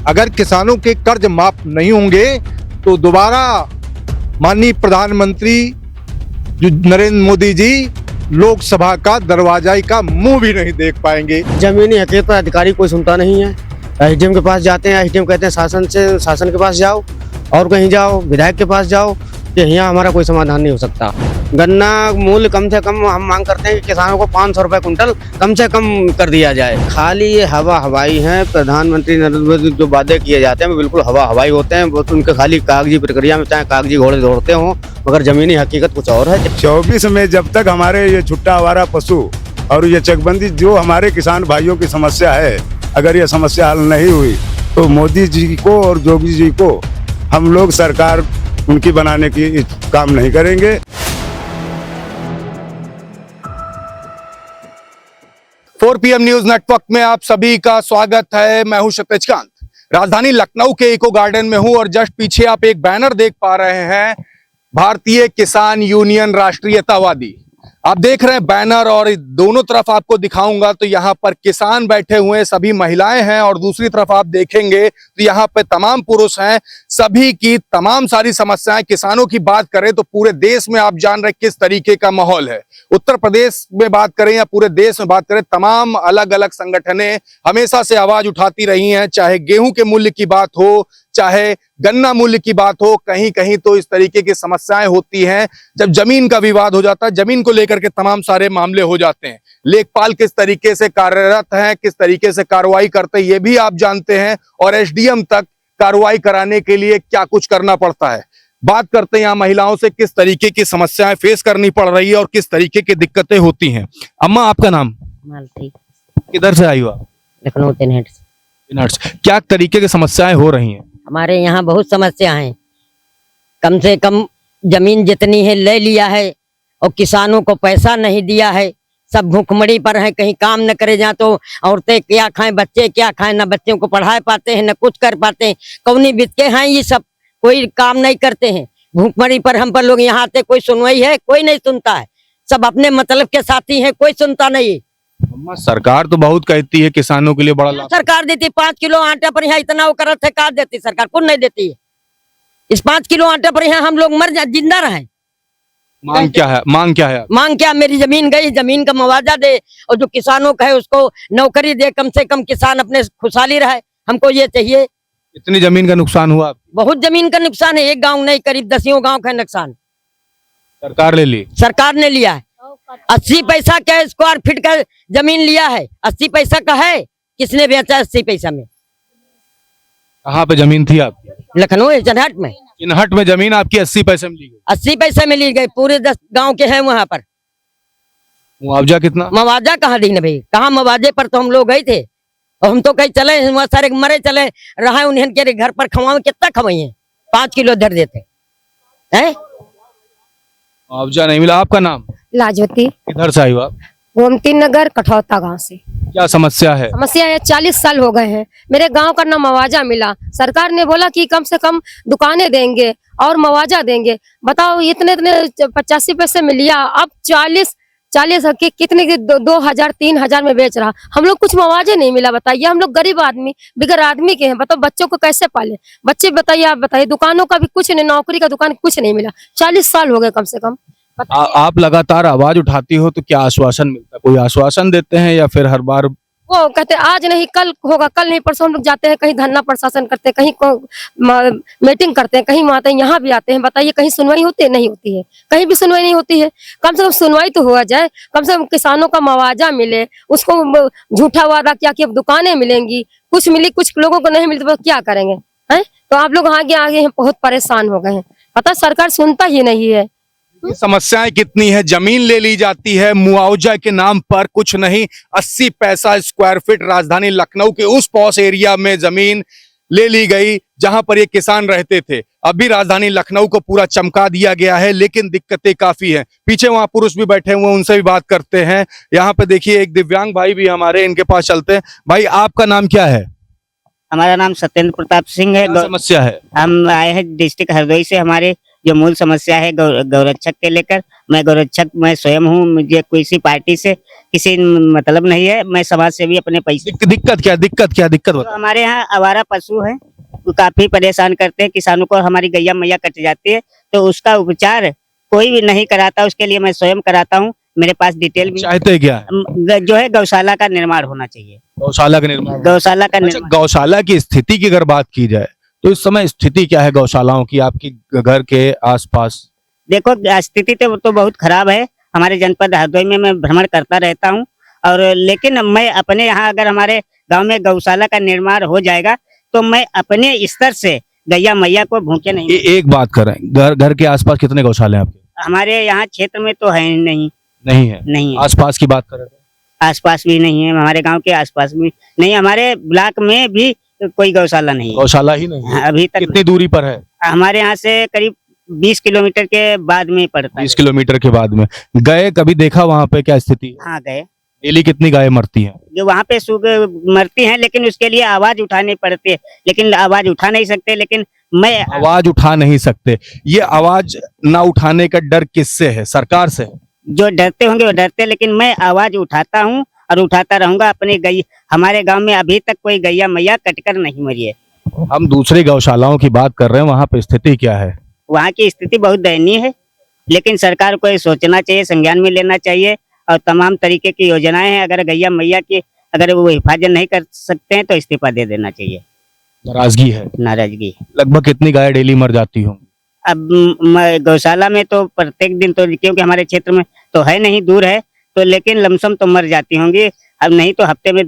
अगर किसानों के कर्ज माफ नहीं होंगे तो दोबारा माननीय प्रधानमंत्री जो नरेंद्र मोदी जी लोकसभा का दरवाजा का मुंह भी नहीं देख पाएंगे। जमीनी हकीकत पर अधिकारी कोई सुनता नहीं है। एसडीएम के पास जाते हैं, एसडीएम कहते हैं शासन के पास जाओ और कहीं जाओ, विधायक के पास जाओ, कि यहाँ हमारा कोई समाधान नहीं हो सकता। गन्ना मूल्य कम से कम हम मांग करते हैं कि किसानों को 500 रुपए कुंटल कम से कम कर दिया जाए। खाली ये हवाई है। प्रधानमंत्री नरेंद्र मोदी जो वादे किए जाते हैं वो बिल्कुल हवाई होते हैं। वो उनके खाली कागजी प्रक्रिया में चाहे कागजी घोड़े दौड़ते हों, मगर जमीनी हकीकत कुछ और है। 24 में जब तक हमारे ये छुट्टा आवारा पशु और ये चकबंदी जो हमारे किसान भाइयों की समस्या है, अगर ये समस्या हल नहीं हुई तो मोदी जी को और योगी जी को हम लोग सरकार उनकी बनाने की काम नहीं करेंगे। 4 PM न्यूज नेटवर्क में आप सभी का स्वागत है। मैं हूं क्षितिजकांत। राजधानी लखनऊ के इको गार्डन में हूं और जस्ट पीछे आप एक बैनर देख पा रहे हैं, भारतीय किसान यूनियन राष्ट्रीयतावादी। आप देख रहे हैं बैनर और दोनों तरफ आपको दिखाऊंगा तो यहाँ पर किसान बैठे हुए हैं, सभी महिलाएं हैं और दूसरी तरफ आप देखेंगे तो यहाँ पे तमाम पुरुष हैं। सभी की तमाम सारी समस्याएं, किसानों की बात करें तो पूरे देश में आप जान रहे किस तरीके का माहौल है। उत्तर प्रदेश में बात करें या पूरे देश में बात करें, तमाम अलग अलग संगठनें हमेशा से आवाज उठाती रही हैं, चाहे गेहूं के मूल्य की बात हो, चाहे गन्ना मूल्य की बात हो। कहीं कहीं तो इस तरीके की समस्याएं होती हैं। जब जमीन का विवाद हो जाता है, जमीन को लेकर के तमाम सारे मामले हो जाते हैं। लेखपाल किस तरीके से कार्यरत हैं, किस तरीके से कार्रवाई करते हैं, ये भी आप जानते हैं। और एसडीएम तक कार्रवाई कराने के लिए क्या कुछ करना पड़ता है। बात करते हैं यहाँ महिलाओं से, किस तरीके की समस्याएं फेस करनी पड़ रही है और किस तरीके की दिक्कतें होती हैं। अम्मा, आपका नाम? मालती। किधर से आई हो आप? लखनऊ तिनहट। क्या तरीके की समस्याएं हो रही हैं? हमारे यहाँ बहुत समस्या है। कम से कम जमीन जितनी है ले लिया है और किसानों को पैसा नहीं दिया है। सब भूखमरी पर है, कहीं काम न करे जहाँ तो औरतें क्या खाएं, बच्चे क्या खाएं, ना बच्चों को पढ़ा पाते हैं, न कुछ कर पाते हैं। कौनी बितके हैं ये सब, कोई काम नहीं करते हैं। भूखमरी पर हम पर लोग यहाँ आते, कोई सुनवाई है? कोई नहीं सुनता है। सब अपने मतलब के साथी हैं, कोई सुनता नहीं। अम्मा, सरकार तो बहुत कहती है किसानों के लिए बड़ा लाभ। सरकार देती 5 किलो आटा पर यहाँ इतना वो करत है, का देती सरकार? कुछ नहीं देती है। इस 5 किलो आटा पर यहाँ हम लोग मर जा, जिंदा रहे। मांग क्या है? मांग क्या है? मांग क्या? मेरी जमीन गई, जमीन का मुआवजा दे और जो किसानों का है उसको नौकरी दे, कम से कम किसान अपने खुशहाली रहे। हमको ये चाहिए। इतनी जमीन का नुकसान हुआ? बहुत जमीन का नुकसान है। एक गांव नहीं, करीब 10 गांव का नुकसान सरकार ले ली। सरकार ने लिया है। 80 पैसा का स्क्वायर फीट का जमीन लिया है। 80 पैसा का है। किसने बेचा? 80 पैसा में। कहाँ पे जमीन थी आपकी? लखनऊ तिनहट में। तिनहट में जमीन आपकी 80 पैसे में ली गई? 80 पैसे में ली गई। पूरे 10 गांव के हैं वहां पर। मुआवजा कितना? मुआवजा कहाँ दी भाई? कहाँ मुआवजे पर तो हम लोग गए थे और हम तो कहीं चले, वहाँ सारे मरे चले रहा। उन्हें के घर पर खवाओ, कितना खवाइए? 5 किलो धर देते हैं। मुआवजा नहीं मिला। आपका नाम? लाजवती। किधर से आई हो आप? गोमती नगर कठौता गांव से। क्या समस्या है? समस्या है, 40 साल हो गए हैं। मेरे गांव का ना मुआवजा मिला। सरकार ने बोला कि कम से कम दुकानें देंगे और मुआवजा देंगे। बताओ, इतने 85 पैसे में लिया, अब 40 के कितने के 2000 3000 में बेच रहा। हम लोग कुछ मुआवजा नहीं मिला। बताइए, हम लोग गरीब आदमी, बिगर आदमी के हैं। बताओ, बच्चों को कैसे पाले? बच्चे बताइए, आप बताइए। दुकानों का भी कुछ नहीं, नौकरी का दुकान कुछ नहीं मिला। 40 साल हो गए कम से कम। आप लगातार आवाज उठाती हो तो क्या आश्वासन मिलता है? कोई आश्वासन देते हैं या फिर हर बार वो कहते आज नहीं कल होगा, कल नहीं परसों? हम लोग जाते हैं, कहीं धरना प्रशासन करते हैं, कहीं मीटिंग करते हैं, कहीं आते हैं, यहाँ भी आते हैं। बताइए, कहीं सुनवाई होती है? नहीं होती है। कहीं भी सुनवाई नहीं होती है। कम से कम सुनवाई तो हुआ जाए। कम से कम किसानों का मुआवजा मिले। उसको झूठा वादा किया कि अब दुकानें मिलेंगी, कुछ मिली, कुछ लोगों को नहीं मिलती, तो क्या करेंगे? हैं? तो आप लोग आगे आगे बहुत परेशान हो गए हैं। पता, सरकार सुनता ही नहीं है। समस्याएं कितनी है। जमीन ले ली जाती है मुआवजा के नाम पर, कुछ नहीं। 80 पैसा स्क्वायर फीट राजधानी लखनऊ के उस पॉश एरिया में जमीन ले ली गई जहां पर ये किसान रहते थे। अभी राजधानी लखनऊ को पूरा चमका दिया गया है, लेकिन दिक्कतें काफी हैं। पीछे वहां पुरुष भी बैठे हुए हैं, उनसे भी बात करते हैं। यहाँ पे देखिए एक दिव्यांग भाई भी हमारे, इनके पास चलते हैं। भाई, आपका नाम क्या है? हमारा नाम सत्येंद्र प्रताप सिंह है। क्या समस्या है? हम आए हैं डिस्ट्रिक्ट हरदोई से। हमारे जो मूल समस्या है गौरक्षक के लेकर, मैं गौरक्षक मैं स्वयं हूँ, मुझे किसी पार्टी से किसी मतलब नहीं है, मैं समाज सेवी अपने पैसे। दिक्कत तो बताओ। हमारे यहाँ आवारा पशु हैं, वो काफी परेशान करते हैं किसानों को। हमारी गैया मैया कट जाती है तो उसका उपचार कोई भी नहीं कराता, उसके लिए मैं स्वयं कराता हूँ। मेरे पास डिटेल भी चाहते क्या है? जो है गौशाला का निर्माण होना चाहिए। गौशाला का निर्माण। गौशाला का अच्छा, निर्माण गौशाला की स्थिति की अगर बात की जाए तो इस समय स्थिति क्या है गौशालाओं की आपकी घर के आसपास? देखो, स्थिति तो बहुत खराब है। हमारे जनपद हरदोई में मैं भ्रमण करता रहता हूँ, और लेकिन मैं अपने यहाँ अगर हमारे गांव में गौशाला का निर्माण हो जाएगा तो मैं अपने स्तर से गैया मैया को भूखे नहीं। एक बात करें, घर के आसपास कितने गौशाले हैं आपके? हमारे यहाँ क्षेत्र में तो है ही नहीं, नहीं है। नहीं है। आसपास की बात करें तो? आसपास भी नहीं है, हमारे गांव के आसपास भी नहीं, हमारे ब्लॉक में भी कोई गौशाला नहीं है। गौशाला ही नहीं है। अभी तक कितनी दूरी पर है? हमारे यहाँ से करीब 20 किलोमीटर के बाद में पड़ता है। 20 किलोमीटर के बाद में गए, कभी देखा वहाँ पे क्या स्थिति है? हाँ गए, डेली कितनी गायें मरती हैं? जो वहाँ पे सूख मरती हैं, लेकिन उसके लिए आवाज उठानी पड़ती है, लेकिन आवाज उठा नहीं सकते। लेकिन मैं आवाज उठा नहीं सकते, ये आवाज ना उठाने का डर किससे है? सरकार से है? जो डरते होंगे वो डरते, लेकिन मैं आवाज उठाता हूँ और उठाता रहूंगा। अपनी गई हमारे गांव में अभी तक कोई गैया मैया कटकर नहीं मरी है। हम दूसरी गौशालाओं की बात कर रहे हैं, वहाँ पे स्थिति क्या है? वहाँ की स्थिति बहुत दयनीय है, लेकिन सरकार को ये सोचना चाहिए, संज्ञान में लेना चाहिए, और तमाम तरीके की योजनाएं हैं। अगर गैया मैया की अगर वो हिफाजत नहीं कर सकते हैं तो इस्तीफा दे देना चाहिए। नाराजगी है? नाराजगी। लगभग कितनी गाय डेली मर जाती होंगी? अब गौशाला में तो प्रत्येक दिन तो, क्योंकि हमारे क्षेत्र में तो है नहीं, दूर है, तो लेकिन लमसम तो मर जाती होंगी। अब नहीं तो हफ्ते में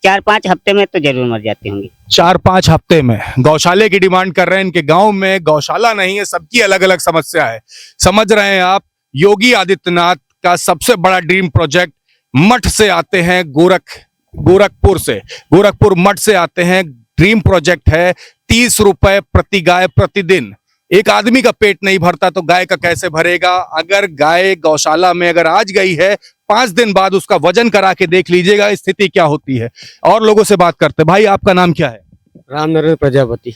चार पाँच हफ्ते में तो जरूर मर जाती होंगी। 4-5 हफ्ते में गौशाले की डिमांड कर रहे हैं। इनके गांव में गौशाला नहीं है, सबकी अलग अलग समस्या है। समझ रहे हैं आप, योगी आदित्यनाथ का सबसे बड़ा ड्रीम प्रोजेक्ट मठ से आते हैं, गोरखपुर से, गोरखपुर मठ से आते हैं। ड्रीम प्रोजेक्ट है 30 रुपए प्रति गाय प्रतिदिन। एक आदमी का पेट नहीं भरता तो गाय का कैसे भरेगा? अगर गाय गौशाला में अगर आज गई है, 5 दिन बाद उसका वजन करा के देख लीजिएगा स्थिति क्या होती है। और लोगों से बात करते। भाई, आपका नाम क्या है? राम नरेंद्र प्रजापति,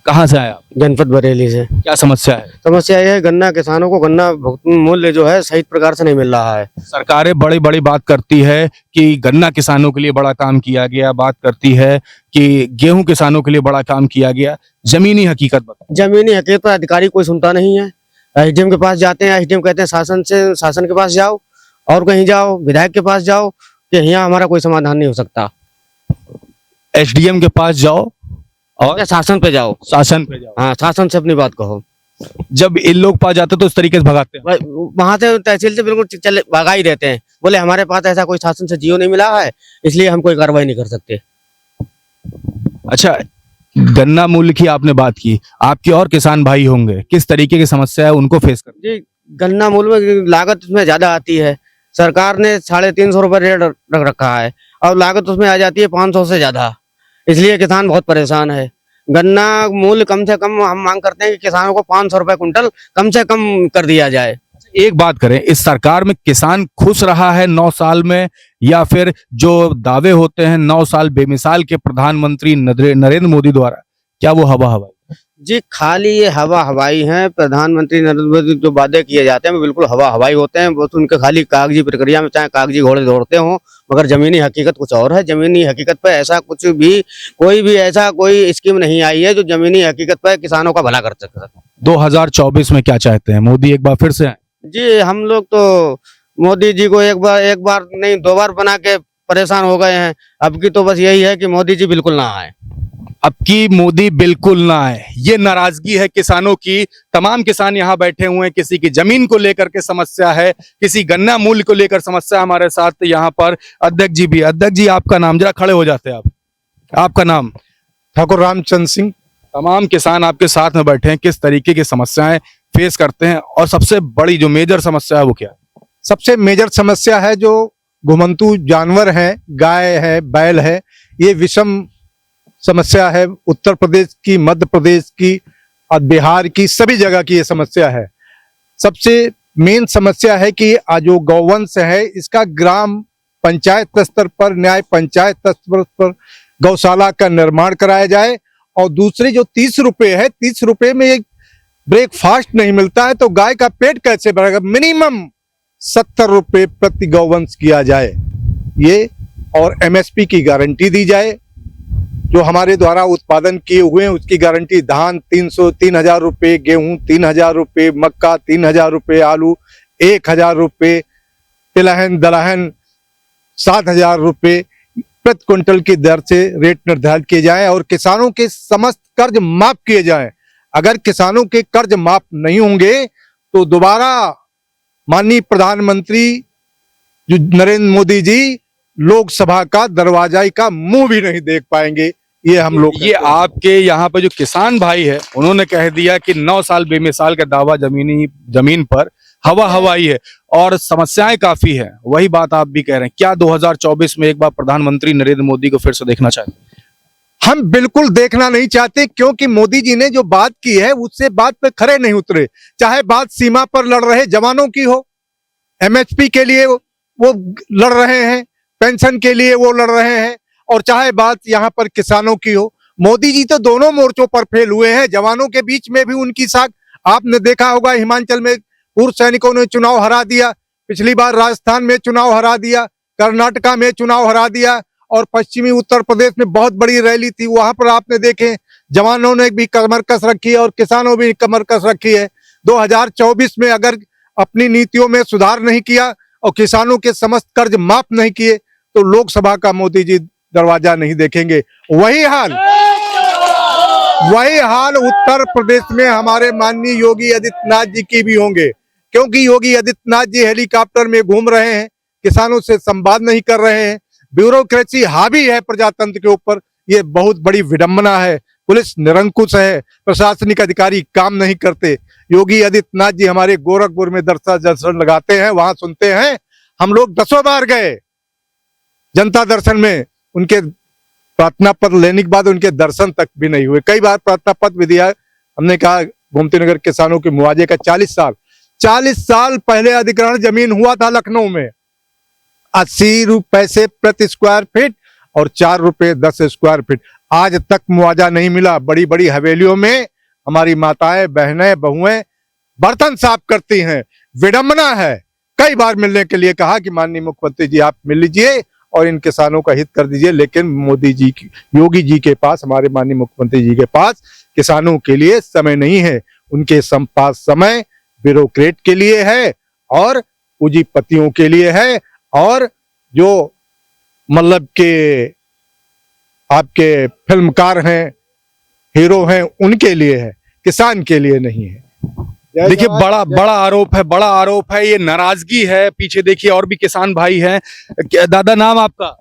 कहाँ से आए आप? जनपद बरेली से। क्या समस्या है? समस्या यह है, गन्ना किसानों को गन्ना मूल्य जो है सही प्रकार से नहीं मिल रहा है। सरकारें बड़ी बड़ी बात करती है कि गन्ना किसानों के लिए बड़ा काम किया गया, बात करती है कि गेहूं किसानों के लिए बड़ा काम किया गया। जमीनी हकीकत बताओ। जमीनी हकीकत पर अधिकारी कोई सुनता नहीं है। एसडीएम के पास जाते हैं, एसडीएम कहते हैं शासन के पास जाओ, और कहीं जाओ, विधायक के पास जाओ, कि यहाँ हमारा कोई समाधान नहीं हो सकता। एसडीएम के पास जाओ और शासन पे जाओ। शासन पे जाओ। हाँ, शासन से अपनी बात कहो। जब इन लोग पास जाते तो इस तरीके से भगाते हैं। वहां से तहसील से बिल्कुल चले भगा ही देते हैं। बोले हमारे पास ऐसा कोई शासन से जियो नहीं मिला है, इसलिए हम कोई कार्रवाई नहीं कर सकते। अच्छा, गन्ना मूल्य की आपने बात की, आपके और किसान भाई होंगे, किस तरीके की समस्या है उनको फेस कर? जी, गन्ना मूल्य में लागत उसमें ज्यादा आती है। सरकार ने 350 रुपए रेट रख रखा है और लागत उसमें आ जाती है 500 से ज्यादा, इसलिए किसान बहुत परेशान है। गन्ना मूल्य कम से कम हम मांग करते हैं कि किसानों को 500 रुपए कुंटल कम से कम कर दिया जाए। एक बात करें, इस सरकार में किसान खुश रहा है 9 साल में, या फिर जो दावे होते हैं 9 साल बेमिसाल के प्रधानमंत्री नरेंद्र मोदी द्वारा, क्या वो हवा हवाई? जी, खाली ये हवा हवाई है। प्रधानमंत्री नरेंद्र मोदी जो वादे किए जाते हैं वो बिल्कुल हवा हवाई होते हैं। वो तो उनके खाली कागजी प्रक्रिया में चाहे कागजी घोड़े दौड़ते हों, मगर जमीनी हकीकत कुछ और है। जमीनी हकीकत पे ऐसा कुछ भी कोई स्कीम नहीं आई है जो जमीनी हकीकत पे किसानों का भला कर सके। 2024 में क्या चाहते हैं? मोदी एक बार फिर से आए? जी, हम लोग तो मोदी जी को एक बार नहीं 2 बार बना के परेशान हो गए हैं। अब की तो बस यही है कि मोदी जी बिल्कुल ना आए। अब की मोदी बिल्कुल ना आए, ये नाराजगी है किसानों की। तमाम किसान यहाँ बैठे हुए हैं, किसी की जमीन को लेकर के समस्या है, किसी गन्ना मूल्य को लेकर समस्या। हमारे साथ यहाँ पर अध्यक्ष जी भी। अध्यक्ष जी, आपका नाम? जरा खड़े हो जाते हैं आप। आपका नाम? ठाकुर रामचंद्र सिंह। तमाम किसान आपके साथ में बैठे हैं, किस तरीके की समस्याएं फेस करते हैं, और सबसे बड़ी जो मेजर समस्या है वो क्या है? सबसे मेजर समस्या है जो घुमंतू जानवर हैं, गाय है, बैल है, ये विषम समस्या है। उत्तर प्रदेश की, मध्य प्रदेश की और बिहार की, सभी जगह की ये समस्या है। सबसे मेन समस्या है कि जो गौवंश है इसका ग्राम पंचायत स्तर पर, न्याय पंचायत स्तर पर गौशाला का निर्माण कराया जाए। और दूसरे जो 30 रुपए है, 30 रुपए में एक ब्रेकफास्ट नहीं मिलता है तो गाय का पेट कैसे भरेगा। मिनिमम 70 रुपए प्रति गौवंश किया जाए ये, और एमएसपी की गारंटी दी जाए। जो हमारे द्वारा उत्पादन किए हुए हैं उसकी गारंटी, धान 3,000 रुपये, गेहूं 3,000 रुपये, मक्का 3,000 रुपये, आलू 1,000 रुपये, तिलहन दलहन 7,000 रुपये प्रति क्विंटल की दर से रेट निर्धारित किए जाएं और किसानों के समस्त कर्ज माफ किए जाएं। अगर किसानों के कर्ज माफ नहीं होंगे तो दोबारा माननीय प्रधानमंत्री जो नरेंद्र मोदी जी लोकसभा का दरवाजा का मुंह भी नहीं देख पाएंगे। ये हम लोग ये आपके यहाँ पे जो किसान भाई है उन्होंने कह दिया कि 9 साल बेमिसाल का दावा जमीन पर हवा हवाई है और समस्याएं काफी है। वही बात आप भी कह रहे हैं। क्या 2024 में एक बार प्रधानमंत्री नरेंद्र मोदी को फिर से देखना चाहते हैं? हम बिल्कुल देखना नहीं चाहते, क्योंकि मोदी जी ने जो बात की है उससे बात पे खरे नहीं उतरे। चाहे बात सीमा पर लड़ रहे जवानों की हो, एमएसपी के लिए वो लड़ रहे हैं, पेंशन के लिए वो लड़ रहे हैं, और चाहे बात यहाँ पर किसानों की हो। मोदी जी तो दोनों मोर्चों पर फेल हुए हैं। जवानों के बीच में भी उनकी साख आपने देखा होगा, हिमाचल में पूर्व सैनिकों ने चुनाव हरा दिया, पिछली बार राजस्थान में चुनाव हरा दिया, कर्नाटका में चुनाव हरा दिया, और पश्चिमी उत्तर प्रदेश में बहुत बड़ी रैली थी, वहां पर आपने देखे जवानों ने भी कमर कस रखी है और किसानों भी कमर कस रखी है। 2024 में अगर अपनी नीतियों में सुधार नहीं किया और किसानों के समस्त कर्ज माफ नहीं किए तो लोकसभा का मोदी जी दरवाजा नहीं देखेंगे। वही हाल उत्तर प्रदेश में हमारे माननीय योगी आदित्यनाथ जी की भी होंगे, क्योंकि योगी आदित्यनाथ जी हेलीकॉप्टर में घूम रहे हैं, किसानों से संवाद नहीं कर रहे हैं, ब्यूरोक्रेसी हावी है प्रजातंत्र के ऊपर। ये बहुत बड़ी विडंबना है। पुलिस निरंकुश है, प्रशासनिक अधिकारी काम नहीं करते। योगी आदित्यनाथ जी हमारे गोरखपुर में दर्शन लगाते हैं, वहां सुनते हैं। हम लोग 10 बार गए जनता दर्शन में, उनके प्रार्थना पत्र लेने के बाद उनके दर्शन तक भी नहीं हुए। कई बार प्रार्थना पत्र भी दिया। हमने कहा गोमती नगर किसानों के मुआवजे का 40 साल पहले अधिग्रहण जमीन हुआ था लखनऊ में, 80 पैसे प्रति स्क्वायर फीट और 4 रुपए 10 स्क्वायर फीट। आज तक मुआवजा नहीं मिला। बड़ी बड़ी हवेलियों में हमारी माताएं बहनें बहुएं बर्तन साफ करती हैं। विडंबना है। कई बार मिलने के लिए कहा कि माननीय मुख्यमंत्री जी आप मिल लीजिए और इन किसानों का हित कर दीजिए, लेकिन मोदी जी की, योगी जी के पास, हमारे माननीय मुख्यमंत्री जी के पास किसानों के लिए समय नहीं है। उनके पास समय ब्यूरोक्रेट के लिए है और पूंजीपतियों के लिए है, और जो मतलब के आपके फिल्मकार हैं, हीरो हैं, उनके लिए है, किसान के लिए नहीं है। देखिए बड़ा आरोप है, ये नाराजगी है। पीछे देखिए और भी किसान भाई हैं। दादा नाम आपका?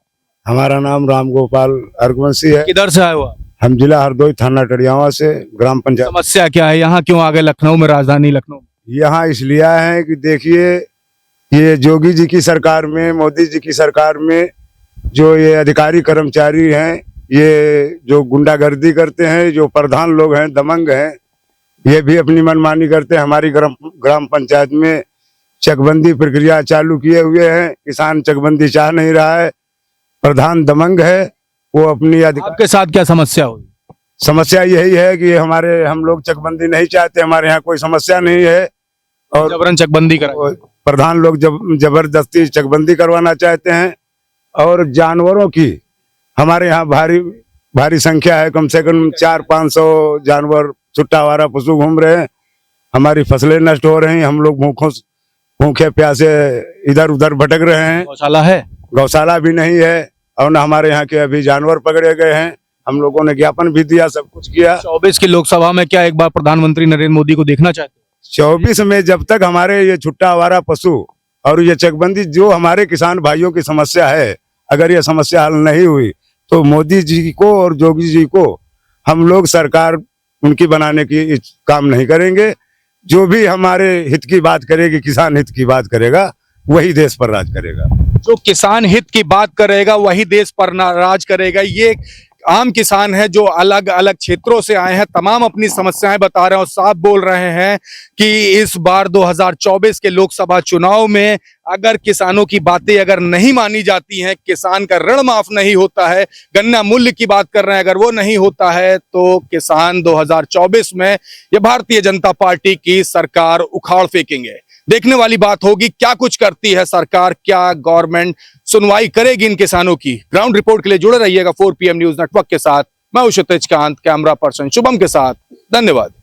हमारा नाम राम गोपाल अर्गवंशी है। किधर से आए हो आप? हम जिला हरदोई, थाना टड़ियावा से, ग्राम पंचायत। समस्या क्या है यहाँ? क्यों आ गए लखनऊ में, राजधानी लखनऊ? यहाँ इसलिए आए हैं कि देखिए ये योगी जी की सरकार में, मोदी जी की सरकार में जो ये अधिकारी कर्मचारी हैं, ये जो गुंडागर्दी करते हैं, जो प्रधान लोग हैं, दमंग हैं, ये भी अपनी मनमानी करते हैं। हमारी ग्राम पंचायत में चकबंदी प्रक्रिया चालू किए हुए हैं। किसान चकबंदी चाह नहीं रहा है, प्रधान दमंग है, वो अपनी आपके साथ क्या समस्या हुई? समस्या यही है कि हम लोग चकबंदी नहीं चाहते। हमारे यहाँ कोई समस्या नहीं है और जबरन चकबंदी करा। प्रधान लोग जबरदस्ती चकबंदी करवाना चाहते हैं। और जानवरों की हमारे यहाँ भारी संख्या है, कम से कम 400-500 जानवर छुट्टावारा पशु घूम रहे हैं। हमारी फसलें नष्ट हो रही हैं। हम लोग भूखे प्यासे इधर उधर भटक रहे हैं। गौशाला है? गौशाला भी नहीं है और न हमारे यहाँ के अभी जानवर पकड़े गए हैं। हम लोगों ने ज्ञापन भी दिया, सब कुछ किया। 24 की लोकसभा में क्या एक बार प्रधानमंत्री नरेंद्र मोदी को देखना चाहते हैं? 24 में जब तक हमारे ये छुट्टा आवारा पशु और ये चकबंदी जो हमारे किसान भाइयों की समस्या है, अगर ये समस्या हल नहीं हुई तो मोदी जी को और योगी जी को हम लोग सरकार उनकी बनाने की काम नहीं करेंगे। जो भी हमारे हित की बात करेगी, किसान हित की बात करेगा, वही देश पर राज करेगा। जो किसान हित की बात करेगा वही देश पर राज करेगा। ये आम किसान हैं जो अलग अलग क्षेत्रों से आए हैं, तमाम अपनी समस्याएं बता रहे हैं और साफ बोल रहे हैं कि इस बार 2024 के लोकसभा चुनाव में अगर किसानों की बातें अगर नहीं मानी जाती हैं, किसान का ऋण माफ नहीं होता है, गन्ना मूल्य की बात कर रहे हैं, अगर वो नहीं होता है तो किसान 2024 में ये भारतीय जनता पार्टी की सरकार उखाड़ फेंकेंगे। देखने वाली बात होगी क्या कुछ करती है सरकार, क्या गवर्नमेंट सुनवाई करेगी इन किसानों की। ग्राउंड रिपोर्ट के लिए जुड़े रहिएगा 4 PM न्यूज नेटवर्क के साथ। मैं हूं क्षितिज कांत, कैमरा पर्सन शुभम के साथ। धन्यवाद।